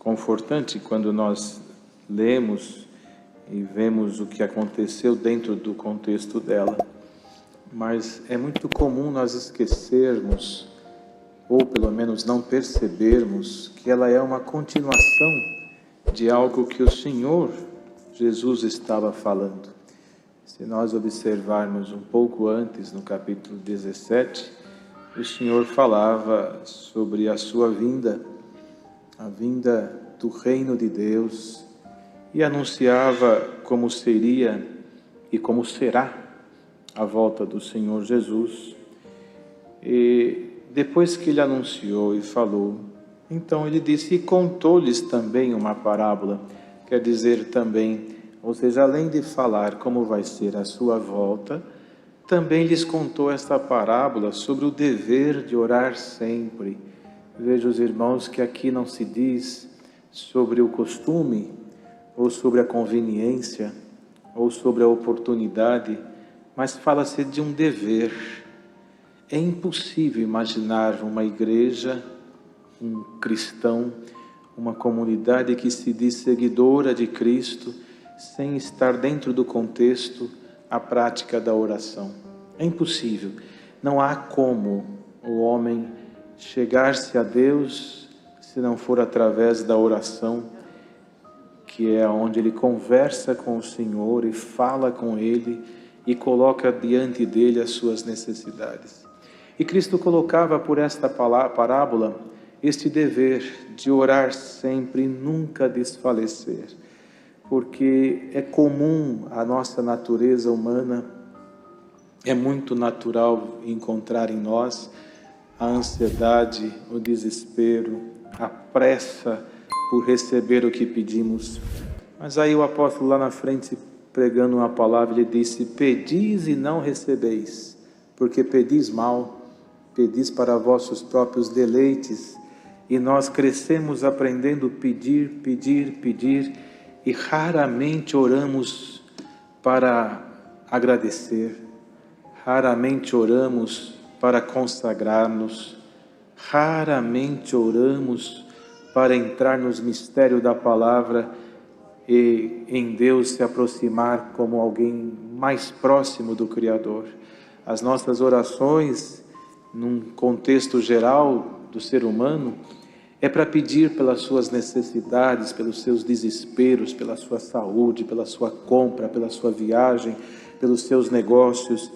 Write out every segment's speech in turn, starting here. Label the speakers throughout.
Speaker 1: confortante quando nós lemos e vemos o que aconteceu dentro do contexto dela. Mas é muito comum nós esquecermos, ou pelo menos não percebermos, que ela é uma continuação de algo que o Senhor Jesus estava falando. Se nós observarmos um pouco antes, no capítulo 17, o Senhor falava sobre a sua vinda, a vinda do reino de Deus, e anunciava como seria e como será a volta do Senhor Jesus. E depois que ele anunciou e falou, então ele disse, e contou-lhes também uma parábola, quer dizer também, ou seja, além de falar como vai ser a sua volta, também lhes contou esta parábola sobre o dever de orar sempre. Veja, os irmãos, que aqui não se diz sobre o costume, ou sobre a conveniência, ou sobre a oportunidade, mas fala-se de um dever. É impossível imaginar uma igreja, um cristão, uma comunidade que se diz seguidora de Cristo, sem estar dentro do contexto a prática da oração. É impossível. Não há como o homem chegar-se a Deus se não for através da oração, que é onde ele conversa com o Senhor e fala com Ele e coloca diante dele as suas necessidades. E Cristo colocava por esta parábola este dever de orar sempre e nunca desfalecer, porque é comum a nossa natureza humana, é muito natural encontrar em nós a ansiedade, o desespero, a pressa por receber o que pedimos. Mas aí o apóstolo lá na frente, pregando uma palavra, ele disse, pedis e não recebeis, porque pedis mal, pedis para vossos próprios deleites, e nós crescemos aprendendo pedir, pedir, pedir, e raramente oramos para agradecer, raramente oramos para consagrar-nos, raramente oramos para entrar nos mistérios da palavra e em Deus se aproximar como alguém mais próximo do Criador. As nossas orações, num contexto geral do ser humano, é para pedir pelas suas necessidades, pelos seus desesperos, pela sua saúde, pela sua compra, pela sua viagem, pelos seus negócios.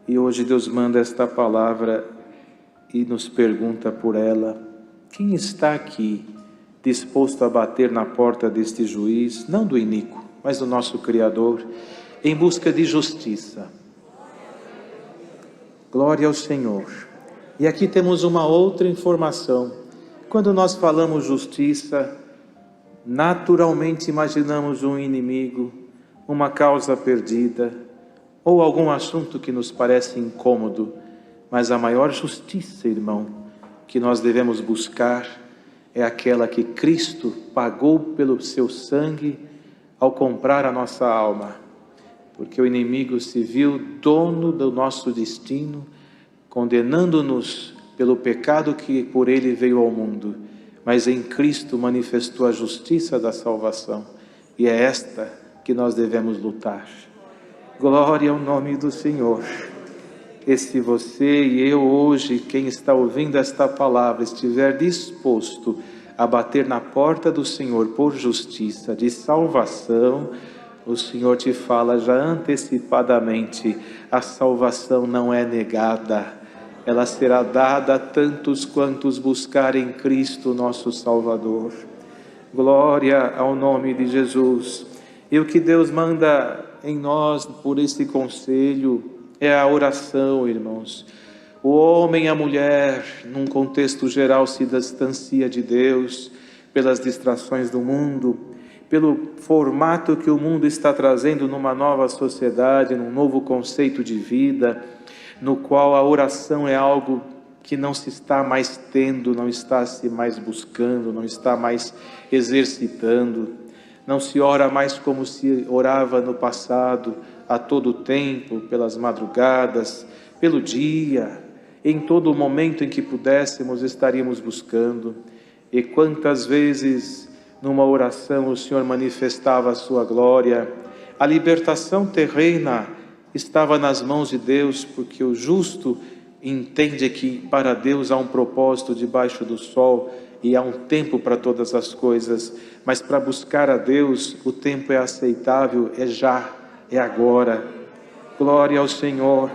Speaker 1: E hoje Deus manda esta palavra e nos pergunta por ela, quem está aqui disposto a bater na porta deste juiz, não do iníquo, mas do nosso Criador, em busca de justiça? Glória ao Senhor. E aqui temos uma outra informação. Quando nós falamos justiça, naturalmente imaginamos um inimigo, uma causa perdida, ou algum assunto que nos parece incômodo. Mas a maior justiça, irmão, que nós devemos buscar é aquela que Cristo pagou pelo seu sangue ao comprar a nossa alma. Porque o inimigo se viu dono do nosso destino, condenando-nos pelo pecado que por ele veio ao mundo. Mas em Cristo manifestou a justiça da salvação. E é esta que nós devemos lutar. Glória ao nome do Senhor. E se você e eu hoje, quem está ouvindo esta palavra, estiver disposto a bater na porta do Senhor por justiça, de salvação, o Senhor te fala já antecipadamente, a salvação não é negada, ela será dada a tantos quantos buscarem Cristo nosso Salvador. Glória ao nome de Jesus. E o que Deus manda em nós por esse conselho é a oração, irmãos. O homem e a mulher, num contexto geral, se distancia de Deus pelas distrações do mundo, pelo formato que o mundo está trazendo numa nova sociedade, num novo conceito de vida, no qual a oração é algo que não se está mais tendo, não está se mais buscando, não está mais exercitando. Não se ora mais como se orava no passado, a todo tempo, pelas madrugadas, pelo dia, em todo momento em que pudéssemos, estaríamos buscando. E quantas vezes numa oração o Senhor manifestava a sua glória. A libertação terrena estava nas mãos de Deus, porque o justo entende que para Deus há um propósito debaixo do sol e há um tempo para todas as coisas, mas para buscar a Deus o tempo é aceitável, é já, é agora. Glória ao Senhor.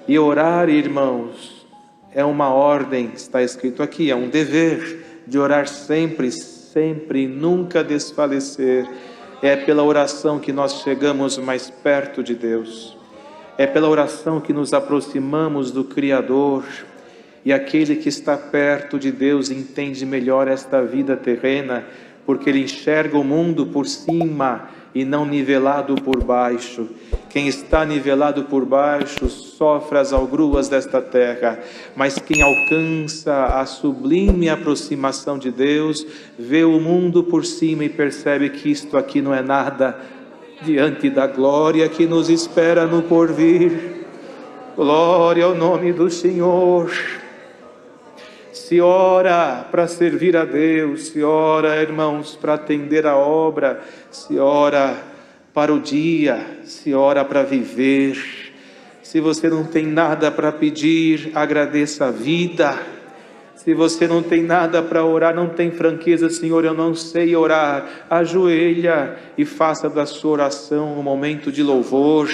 Speaker 1: E orar, irmãos, é uma ordem, está escrito aqui, é um dever de orar sempre, sempre, nunca desfalecer. É pela oração que nós chegamos mais perto de Deus. É pela oração que nos aproximamos do Criador. E aquele que está perto de Deus entende melhor esta vida terrena, porque ele enxerga o mundo por cima e não nivelado por baixo. Quem está nivelado por baixo sofre as algruas desta terra, mas quem alcança a sublime aproximação de Deus, vê o mundo por cima e percebe que isto aqui não é nada diante da glória que nos espera no porvir. Glória ao nome do Senhor. Se ora para servir a Deus, se ora, irmãos, para atender a obra, se ora para o dia, se ora para viver. Se você não tem nada para pedir, agradeça a vida. Se você não tem nada para orar, não tem franqueza, Senhor, eu não sei orar, ajoelha e faça da sua oração um momento de louvor.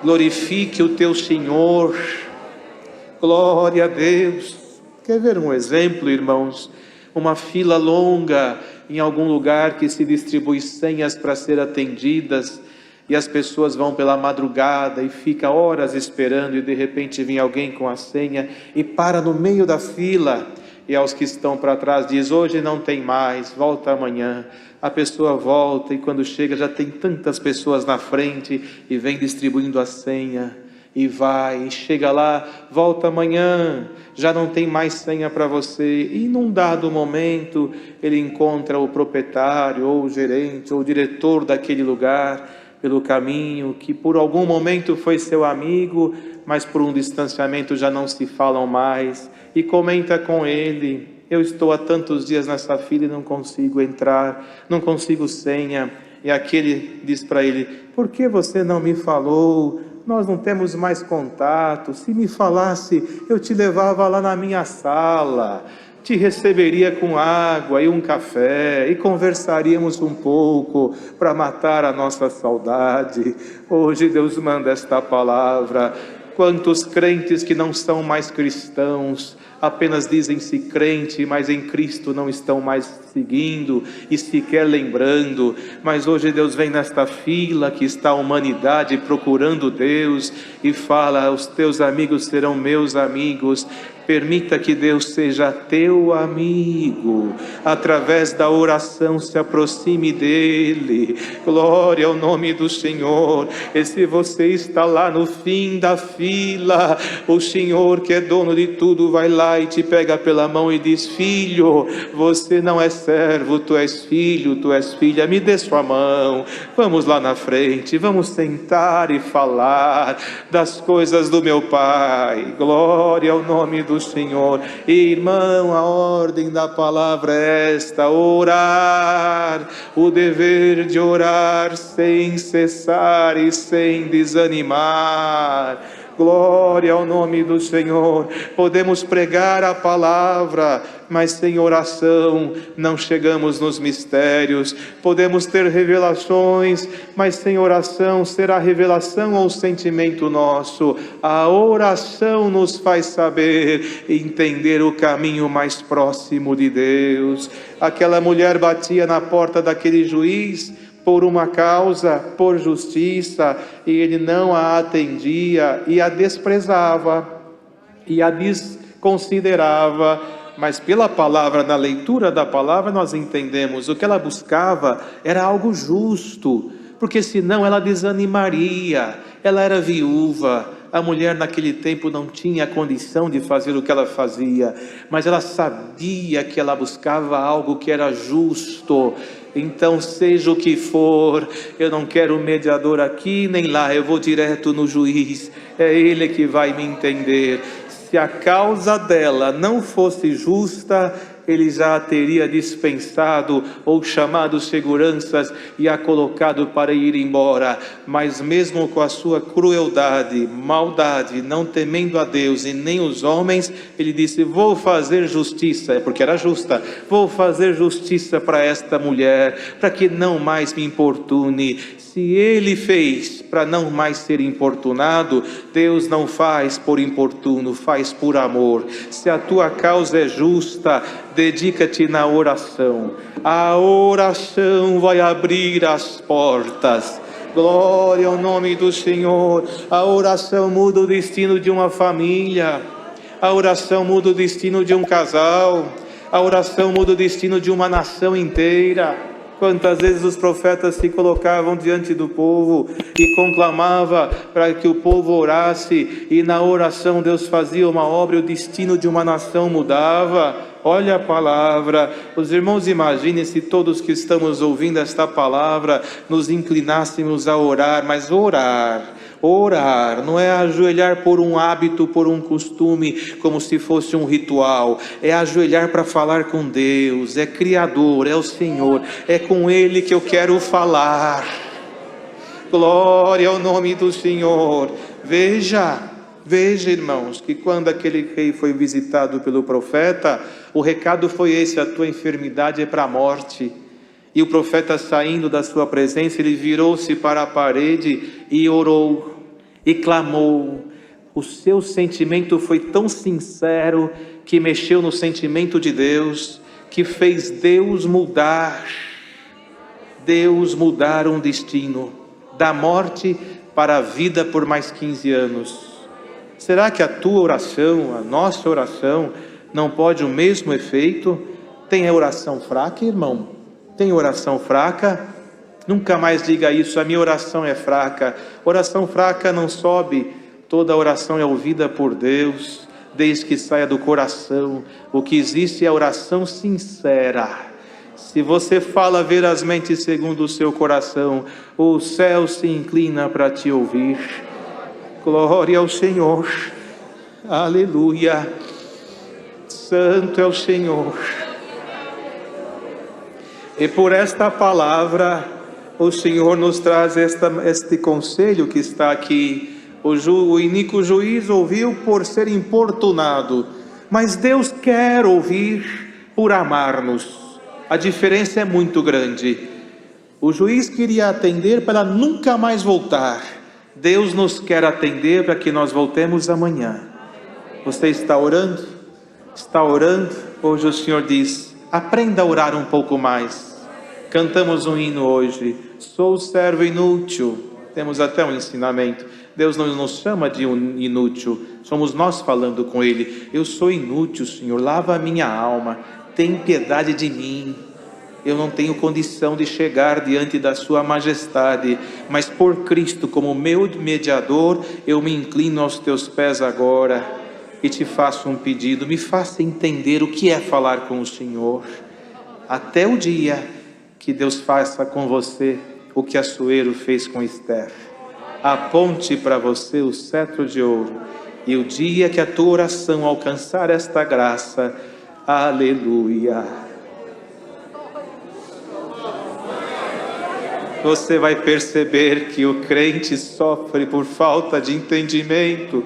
Speaker 1: Glorifique o teu Senhor. Glória a Deus. Quer ver um exemplo, irmãos? Uma fila longa em algum lugar que se distribui senhas para ser atendidas, e as pessoas vão pela madrugada e fica horas esperando, e de repente vem alguém com a senha e para no meio da fila, e aos que estão para trás diz: hoje não tem mais, volta amanhã. A pessoa volta e quando chega já tem tantas pessoas na frente e vem distribuindo a senha. E vai, e chega lá, volta amanhã, já não tem mais senha para você. E num dado momento, ele encontra o proprietário, ou o gerente, ou o diretor daquele lugar, pelo caminho, que por algum momento foi seu amigo, mas por um distanciamento já não se falam mais. E comenta com ele: eu estou há tantos dias nessa fila e não consigo entrar, não consigo senha. E aquele diz para ele: por que você não me falou? Nós não temos mais contato. Se me falasse, eu te levava lá na minha sala, te receberia com água e um café e conversaríamos um pouco para matar a nossa saudade. Hoje Deus manda esta palavra. Quantos crentes que não são mais cristãos, apenas dizem-se crente, mas em Cristo não estão mais seguindo e sequer lembrando. Mas hoje Deus vem nesta fila que está a humanidade procurando Deus e fala: os teus amigos serão meus amigos. Permita que Deus seja teu amigo, através da oração se aproxime dele. Glória ao nome do Senhor. E se você está lá no fim da fila, o Senhor, que é dono de tudo, vai lá e te pega pela mão e diz: filho, você não é servo, tu és filho, tu és filha, me dê sua mão, vamos lá na frente, vamos sentar e falar das coisas do meu Pai. Glória ao nome do Senhor. Irmão, a ordem da palavra é esta: orar, o dever de orar sem cessar e sem desanimar. Glória ao nome do Senhor. Podemos pregar a palavra, mas sem oração não chegamos nos mistérios. Podemos ter revelações, mas sem oração será revelação ou sentimento nosso. A oração nos faz saber e entender o caminho mais próximo de Deus. Aquela mulher batia na porta daquele juiz por uma causa, por justiça, e ele não a atendia e a desprezava e a desconsiderava. Mas pela palavra, na leitura da palavra, nós entendemos o que ela buscava era algo justo, porque senão ela desanimaria. Ela era viúva. A mulher naquele tempo não tinha condição de fazer o que ela fazia, mas ela sabia que ela buscava algo que era justo. Então, seja o que for, eu não quero mediador aqui nem lá, eu vou direto no juiz, é ele que vai me entender. Se a causa dela não fosse justa, ele já a teria dispensado ou chamado seguranças e a colocado para ir embora. Mas mesmo com a sua crueldade, maldade, não temendo a Deus e nem os homens, ele disse: vou fazer justiça, porque era justa, vou fazer justiça para esta mulher, para que não mais me importune. Se ele fez para não mais ser importunado, Deus não faz por importuno, faz por amor. Se a tua causa é justa, dedica-te na oração. A oração vai abrir as portas. Glória ao nome do Senhor. A oração muda o destino de uma família. A oração muda o destino de um casal. A oração muda o destino de uma nação inteira. Quantas vezes os profetas se colocavam diante do povo e conclamava para que o povo orasse, e na oração Deus fazia uma obra e o destino de uma nação mudava. Olha a palavra. Os irmãos, imaginem se todos que estamos ouvindo esta palavra nos inclinássemos a orar, mas orar não é ajoelhar por um hábito, por um costume, como se fosse um ritual. É ajoelhar para falar com Deus. É Criador, é o Senhor. É com Ele que eu quero falar. Glória ao nome do Senhor. Veja, irmãos, que quando aquele rei foi visitado pelo profeta, o recado foi esse: a tua enfermidade é para a morte. E o profeta, saindo da sua presença, ele virou-se para a parede e orou e clamou. O seu sentimento foi tão sincero que mexeu no sentimento de Deus, que fez Deus mudar um destino, da morte para a vida por mais 15 anos. Será que a tua oração, a nossa oração, não pode o mesmo efeito? Tem a oração fraca, irmão? Tem oração fraca? Nunca mais diga isso: a minha oração é fraca. Oração fraca não sobe. Toda oração é ouvida por Deus, desde que saia do coração. O que existe é a oração sincera. Se você fala verazmente segundo o seu coração, o céu se inclina para te ouvir. Glória ao Senhor. Aleluia. Santo é o Senhor. E por esta palavra, o Senhor nos traz este conselho que está aqui. O iníquo juiz ouviu por ser importunado, mas Deus quer ouvir por amar-nos. A diferença é muito grande. O juiz queria atender para nunca mais voltar. Deus nos quer atender para que nós voltemos amanhã. Você está orando? Está orando? Hoje o Senhor diz: aprenda a orar um pouco mais. Cantamos um hino hoje: sou servo inútil. Temos até um ensinamento. Deus não nos chama de um inútil, somos nós falando com Ele. Eu sou inútil, Senhor, lava a minha alma, tem piedade de mim. Eu não tenho condição de chegar diante da Sua Majestade, mas por Cristo, como meu mediador, eu me inclino aos Teus pés agora e te faço um pedido: me faça entender o que é falar com o Senhor, até o dia que Deus faça com você o que Assuero fez com Esther. Aponte para você o cetro de ouro, e o dia que a tua oração alcançar esta graça, aleluia, você vai perceber que o crente sofre por falta de entendimento,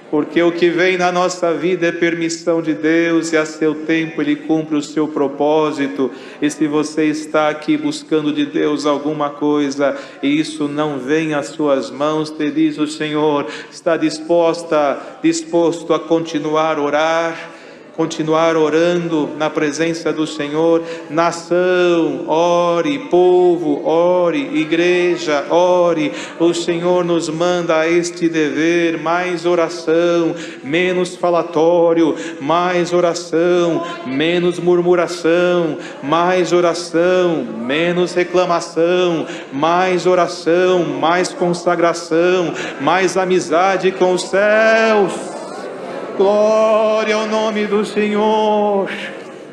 Speaker 1: porque o que vem na nossa vida é permissão de Deus, e a seu tempo Ele cumpre o seu propósito. E se você está aqui buscando de Deus alguma coisa, e isso não vem às suas mãos, te diz o Senhor, está disposto a continuar a orar, continuar orando na presença do Senhor. Nação, ore. Povo, ore. Igreja, ore. O Senhor nos manda a este dever: mais oração, menos falatório, mais oração, menos murmuração, mais oração, menos reclamação, mais oração, mais consagração, mais amizade com os céus. Glória ao nome do Senhor.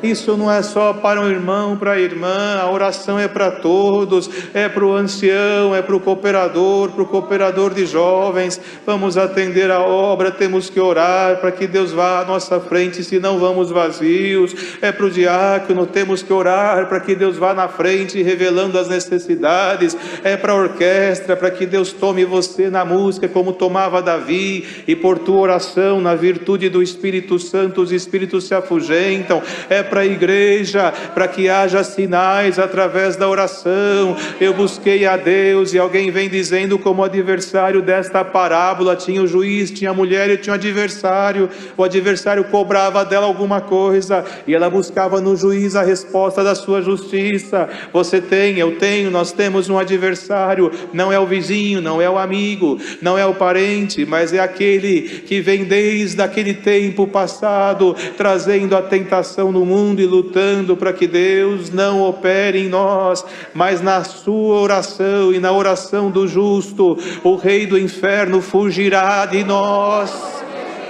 Speaker 1: Isso não é só para um irmão, para a irmã, a oração é para todos, é para o ancião, é para o cooperador de jovens. Vamos atender a obra, temos que orar para que Deus vá à nossa frente, senão vamos vazios. É para o diácono, temos que orar para que Deus vá na frente, revelando as necessidades. É para a orquestra, para que Deus tome você na música, como tomava Davi, e por tua oração, na virtude do Espírito Santo, os espíritos se afugentam. É para a igreja, para que haja sinais através da oração. Eu busquei a Deus, e alguém vem dizendo como adversário desta parábola: tinha o juiz, tinha a mulher e tinha o adversário. O adversário cobrava dela alguma coisa, e ela buscava no juiz a resposta da sua justiça. Você tem, eu tenho, nós temos um adversário. Não é o vizinho, não é o amigo, não é o parente, mas é aquele que vem desde aquele tempo passado, trazendo a tentação no mundo e lutando para que Deus não opere em nós. Mas na sua oração e na oração do justo, o rei do inferno fugirá de nós.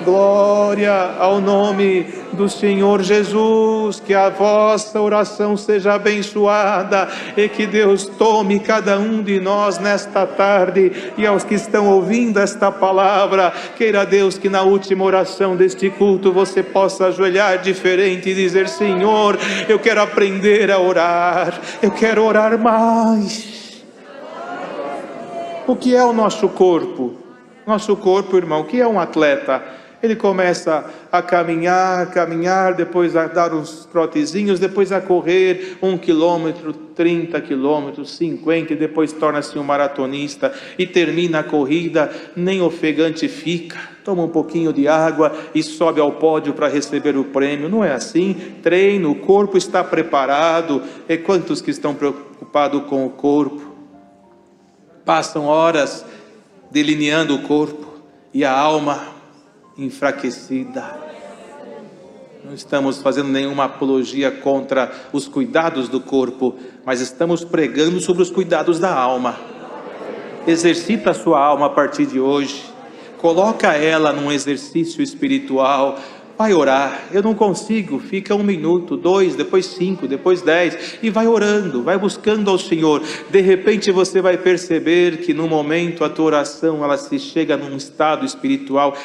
Speaker 1: Glória ao nome do Senhor Jesus. Que a vossa oração seja abençoada e que Deus tome cada um de nós nesta tarde, e aos que estão ouvindo esta palavra, queira Deus que na última oração deste culto você possa ajoelhar diferente e dizer: Senhor, eu quero aprender a orar, eu quero orar mais. O que é o nosso corpo? Nosso corpo, irmão, o que é um atleta? Ele começa a caminhar, depois a dar uns trotezinhos, depois a correr 1 quilômetro, 30 quilômetros, 50, e depois torna-se um maratonista e termina a corrida, nem ofegante fica, toma um pouquinho de água e sobe ao pódio para receber o prêmio. Não é assim. Treino, o corpo está preparado. E quantos que estão preocupados com o corpo? Passam horas delineando o corpo e a alma enfraquecida. Não estamos fazendo nenhuma apologia contra os cuidados do corpo, mas estamos pregando sobre os cuidados da alma. Exercita a sua alma a partir de hoje. Coloca ela num exercício espiritual. Vai orar. Eu não consigo. Fica 1 minuto, 2, depois 5, depois 10, e vai orando, vai buscando ao Senhor. De repente você vai perceber que no momento a tua oração, ela se chega num estado espiritual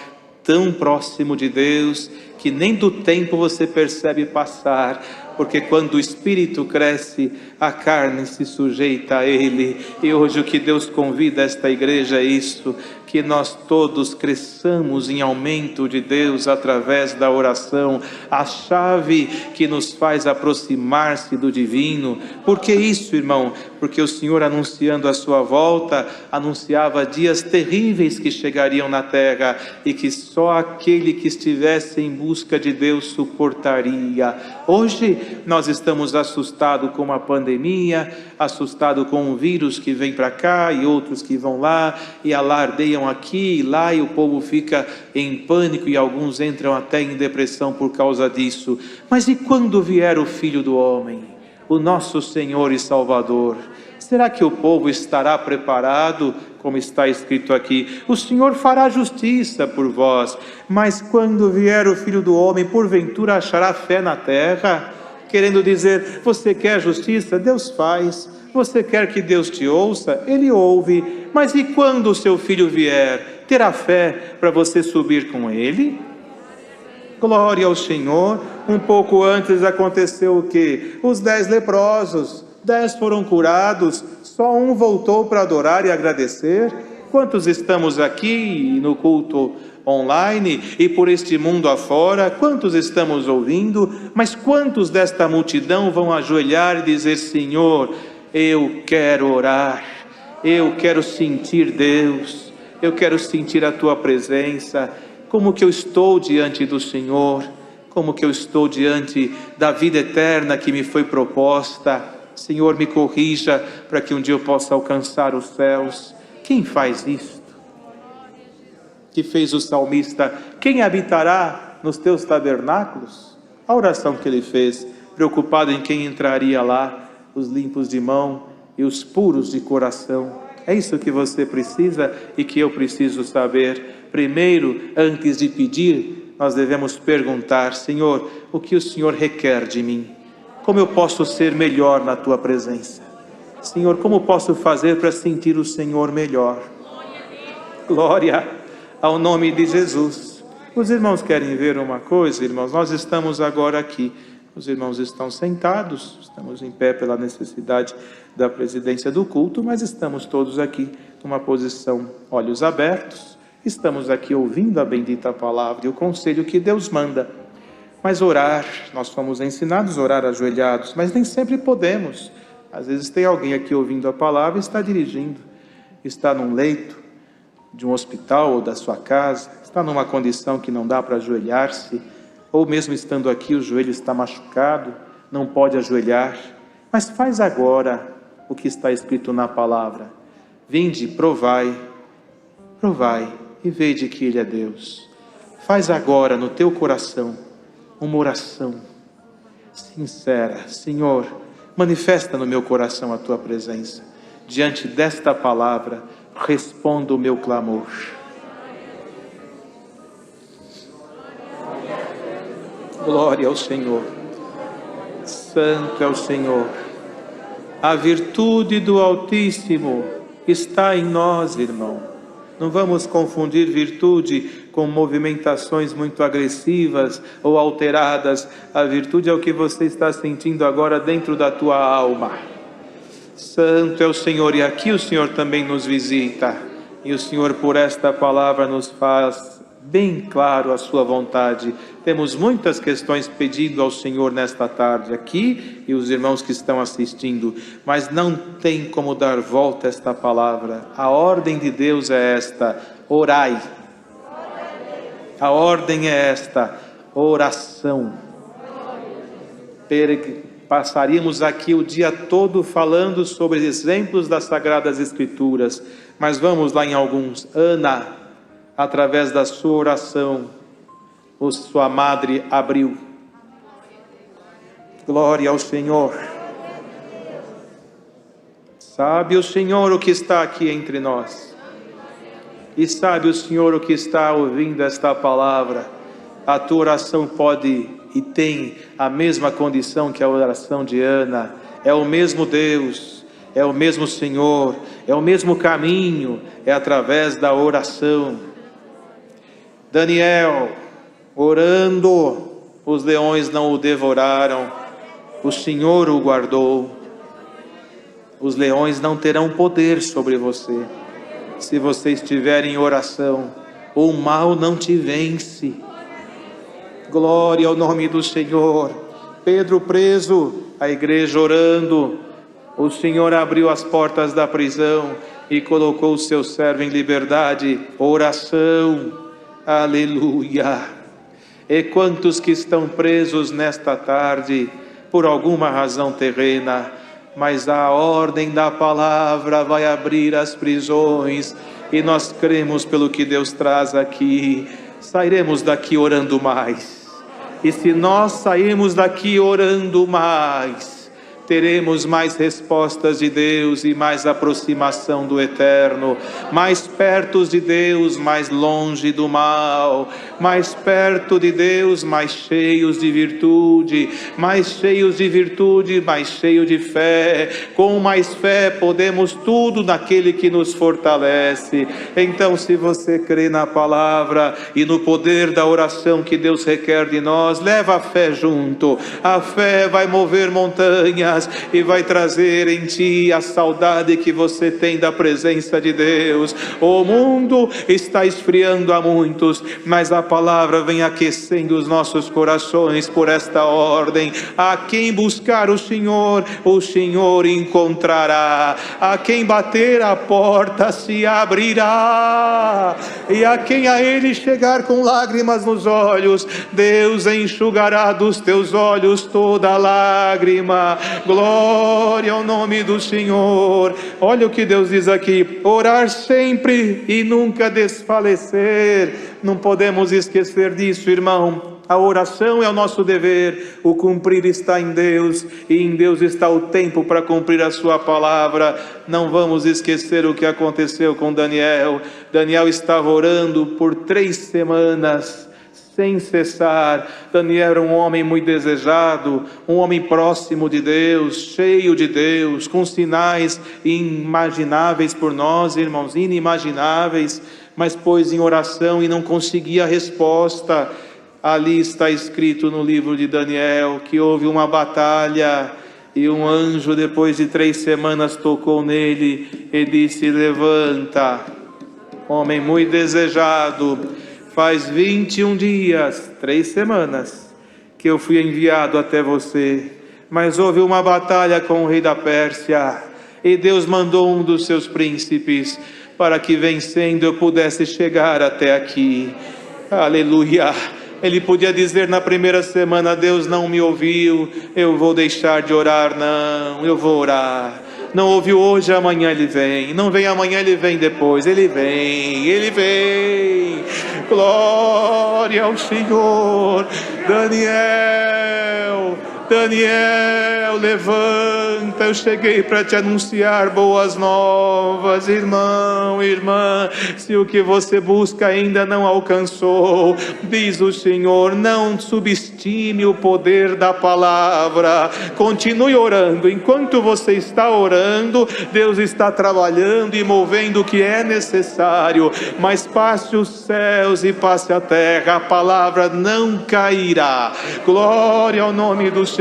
Speaker 1: tão próximo de Deus, que nem do tempo você percebe passar, porque quando o Espírito cresce, a carne se sujeita a Ele. E hoje o que Deus convida esta igreja é isso, que nós todos cresçamos em aumento de Deus através da oração, a chave que nos faz aproximar-se do divino. Por que isso, irmão? Porque o Senhor, anunciando a sua volta, anunciava dias terríveis que chegariam na terra, e que só aquele que estivesse em busca de Deus suportaria. Hoje nós estamos assustados com a pandemia, assustados com um vírus que vem para cá e outros que vão lá e alardeiam aqui e lá, e o povo fica em pânico e alguns entram até em depressão por causa disso. Mas e quando vier o Filho do Homem, o nosso Senhor e Salvador? Será que o povo estará preparado? Como está escrito aqui: o Senhor fará justiça por vós, mas quando vier o Filho do Homem, porventura achará fé na terra? Querendo dizer, você quer justiça? Deus faz. Você quer que Deus te ouça? Ele ouve. Mas e quando o seu filho vier, terá fé para você subir com ele? Glória ao Senhor. Um pouco antes aconteceu o quê? Os 10 leprosos, 10 foram curados, só um voltou para adorar e agradecer. Quantos estamos aqui no culto online e por este mundo afora? Quantos estamos ouvindo? Mas quantos desta multidão vão ajoelhar e dizer: Senhor, eu quero orar, eu quero sentir Deus, eu quero sentir a Tua presença. Como que eu estou diante do Senhor? Como que eu estou diante da vida eterna que me foi proposta? Senhor, me corrija para que um dia eu possa alcançar os céus. Quem faz isto? Que fez o salmista: quem habitará nos teus tabernáculos? A oração que ele fez, preocupado em quem entraria lá, os limpos de mão e os puros de coração. É isso que você precisa e que eu preciso saber. Primeiro, antes de pedir, nós devemos perguntar: Senhor, o que o Senhor requer de mim? Como eu posso ser melhor na tua presença? Senhor, como posso fazer para sentir o Senhor melhor? Glória ao nome de Jesus. Os irmãos querem ver uma coisa, irmãos? Nós estamos agora aqui. Os irmãos estão sentados, estamos em pé pela necessidade da presidência do culto, mas estamos todos aqui numa posição, olhos abertos. Estamos aqui ouvindo a bendita palavra e o conselho que Deus manda. Mas orar, nós fomos ensinados a orar ajoelhados, mas nem sempre podemos. Às vezes tem alguém aqui ouvindo a palavra e está dirigindo, está num leito de um hospital ou da sua casa, está numa condição que não dá para ajoelhar-se, ou mesmo estando aqui o joelho está machucado, não pode ajoelhar. Mas faz agora o que está escrito na palavra: vinde, provai e vede que Ele é Deus. Faz agora no teu coração uma oração sincera: Senhor, manifesta no meu coração a tua presença. Diante desta palavra, responda o meu clamor. Glória ao Senhor. Santo é o Senhor. A virtude do Altíssimo está em nós, irmão. Não vamos confundir virtude com movimentações muito agressivas ou alteradas. A virtude é o que você está sentindo agora dentro da tua alma. Santo é o Senhor, e aqui o Senhor também nos visita. E o Senhor, por esta palavra, nos faz bem claro a sua vontade. Temos muitas questões pedindo ao Senhor nesta tarde aqui, e os irmãos que estão assistindo, mas não tem como dar volta a esta palavra. A ordem de Deus é esta: orai. A ordem é esta: oração. Passaríamos aqui o dia todo falando sobre exemplos das Sagradas Escrituras, mas vamos lá em alguns. Ana, através da sua oração, sua madre abriu. Glória ao Senhor. Sabe o Senhor o que está aqui entre nós, e sabe o Senhor o que está ouvindo esta palavra. A tua oração pode e tem a mesma condição que a oração de Ana. É o mesmo Deus, é o mesmo Senhor, é o mesmo caminho, é através da oração. Daniel, orando, os leões não o devoraram, o Senhor o guardou. Os leões não terão poder sobre você, se você estiver em oração. O mal não te vence. Glória ao nome do Senhor. Pedro preso, a igreja orando, o Senhor abriu as portas da prisão e colocou o seu servo em liberdade. Oração, aleluia. E quantos que estão presos nesta tarde, por alguma razão terrena, mas a ordem da palavra vai abrir as prisões, e nós cremos pelo que Deus traz aqui. Sairemos daqui orando mais. E se nós sairmos daqui orando mais, teremos mais respostas de Deus e mais aproximação do Eterno, mais perto de Deus, mais longe do mal, mais perto de Deus, mais cheios de virtude, mais cheios de virtude, mais cheios de fé. Com mais fé podemos tudo naquele que nos fortalece. Então, se você crê na palavra e no poder da oração que Deus requer de nós, leva a fé junto. A fé vai mover montanhas e vai trazer em ti a saudade que você tem da presença de Deus. O mundo está esfriando a muitos, mas a palavra vem aquecendo os nossos corações por esta ordem. A quem buscar o Senhor encontrará. A quem bater a porta se abrirá. E a quem a Ele chegar com lágrimas nos olhos, Deus enxugará dos teus olhos toda lágrima. Glória ao nome do Senhor. Olha o que Deus diz aqui: orar sempre e nunca desfalecer. Não podemos esquecer disso, irmão. A oração é o nosso dever, o cumprir está em Deus, e em Deus está o tempo para cumprir a sua palavra. Não vamos esquecer o que aconteceu com Daniel. Daniel estava orando por 3 semanas, sem cessar. Daniel era um homem muito desejado, um homem próximo de Deus, cheio de Deus, com sinais inimagináveis por nós, irmãos, inimagináveis, mas pôs em oração e não conseguia a resposta. Ali está escrito no livro de Daniel que houve uma batalha e um anjo, depois de 3 semanas, tocou nele e disse: levanta, homem muito desejado, faz 21 dias, 3 semanas, que eu fui enviado até você, mas houve uma batalha com o rei da Pérsia, e Deus mandou um dos seus príncipes, para que vencendo eu pudesse chegar até aqui. Aleluia! Ele podia dizer na primeira semana: Deus não me ouviu, eu vou deixar de orar. Não, eu vou orar. Não ouviu hoje, amanhã ele vem. Não vem amanhã, ele vem depois. Ele vem, ele vem. Glória ao Senhor. Daniel, levanta, eu cheguei para te anunciar boas novas. Irmão, irmã, se o que você busca ainda não alcançou, diz o Senhor, não subestime o poder da palavra. Continue orando. Enquanto você está orando, Deus está trabalhando e movendo o que é necessário. Mas passe os céus e passe a terra, a palavra não cairá. Glória ao nome do Senhor.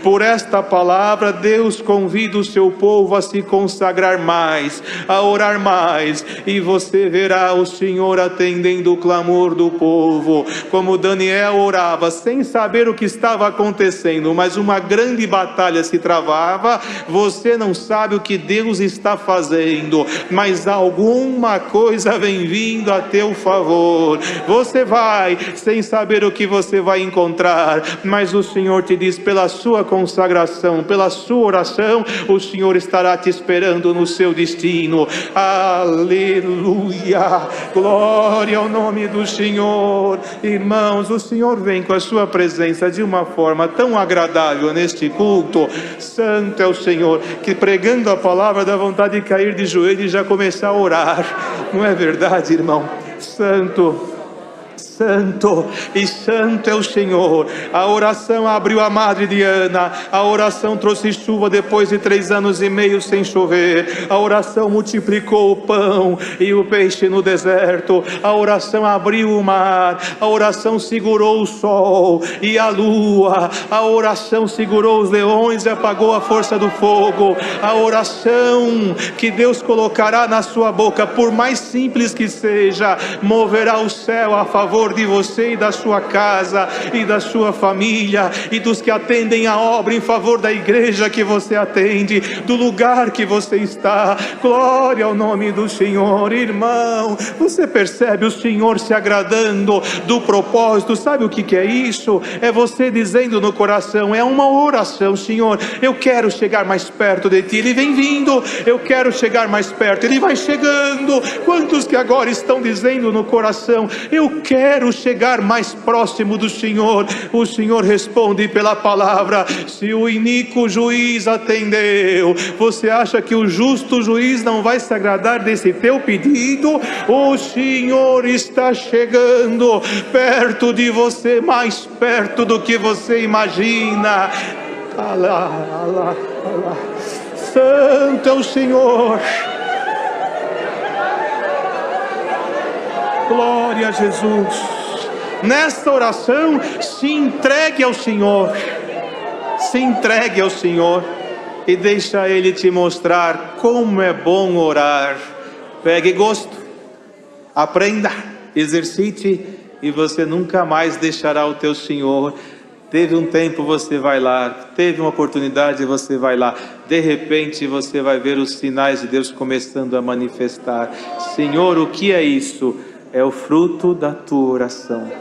Speaker 1: Por esta palavra, Deus convida o seu povo a se consagrar mais, a orar mais, e você verá o Senhor atendendo o clamor do povo, como Daniel orava, sem saber o que estava acontecendo, mas uma grande batalha se travava. Você não sabe o que Deus está fazendo, mas alguma coisa vem vindo a teu favor. Você vai, sem saber o que você vai encontrar, mas o Senhor te diz: pela sua consagração, pela sua oração, o Senhor estará te esperando no seu destino. Aleluia, glória ao nome do Senhor. Irmãos, o Senhor vem com a sua presença de uma forma tão agradável neste culto. Santo é o Senhor, que pregando a palavra dá vontade de cair de joelho e já começar a orar. Não é verdade, irmão? Santo e santo é o Senhor. A oração abriu a madre de Ana. A oração trouxe chuva depois de 3 anos e meio sem chover. A oração multiplicou o pão e o peixe no deserto. A oração abriu o mar. A oração segurou o sol e a lua. A oração segurou os leões e apagou a força do fogo. A oração que Deus colocará na sua boca, por mais simples que seja, moverá o céu a favor de você e da sua casa e da sua família e dos que atendem a obra em favor da igreja que você atende, do lugar que você está. Glória ao nome do Senhor. Irmão, você percebe o Senhor se agradando do propósito? Sabe o que é isso? É você dizendo no coração, é uma oração: Senhor, eu quero chegar mais perto de Ti. Ele vem vindo. Eu quero chegar mais perto. Ele vai chegando. Quantos que agora estão dizendo no coração, eu quero chegar mais próximo do Senhor? O Senhor responde pela palavra: se o iníquo juiz atendeu, você acha que o justo juiz não vai se agradar desse teu pedido? O Senhor está chegando perto de você, mais perto do que você imagina. Alá. Santo é o Senhor. Glória a Jesus. Nesta oração, se entregue ao Senhor. Se entregue ao Senhor e deixa Ele te mostrar como é bom orar. Pegue gosto, aprenda, exercite, e você nunca mais deixará o teu Senhor. Teve um tempo, você vai lá. Teve uma oportunidade, você vai lá. De repente você vai ver os sinais de Deus começando a manifestar. Senhor, o que é isso? É o fruto da tua oração.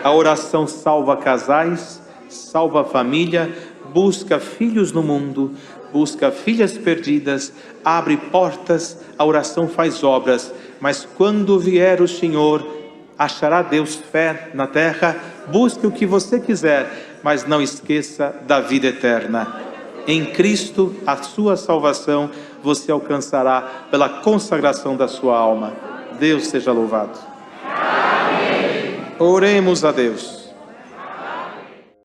Speaker 1: A oração salva casais, salva a família, busca filhos no mundo, busca filhas perdidas, abre portas. A oração faz obras. Mas quando vier o Senhor, achará Deus fé na terra? Busque o que você quiser, mas não esqueça da vida eterna. Em Cristo, a sua salvação você alcançará pela consagração da sua alma. Deus seja louvado. Amém. Oremos a Deus.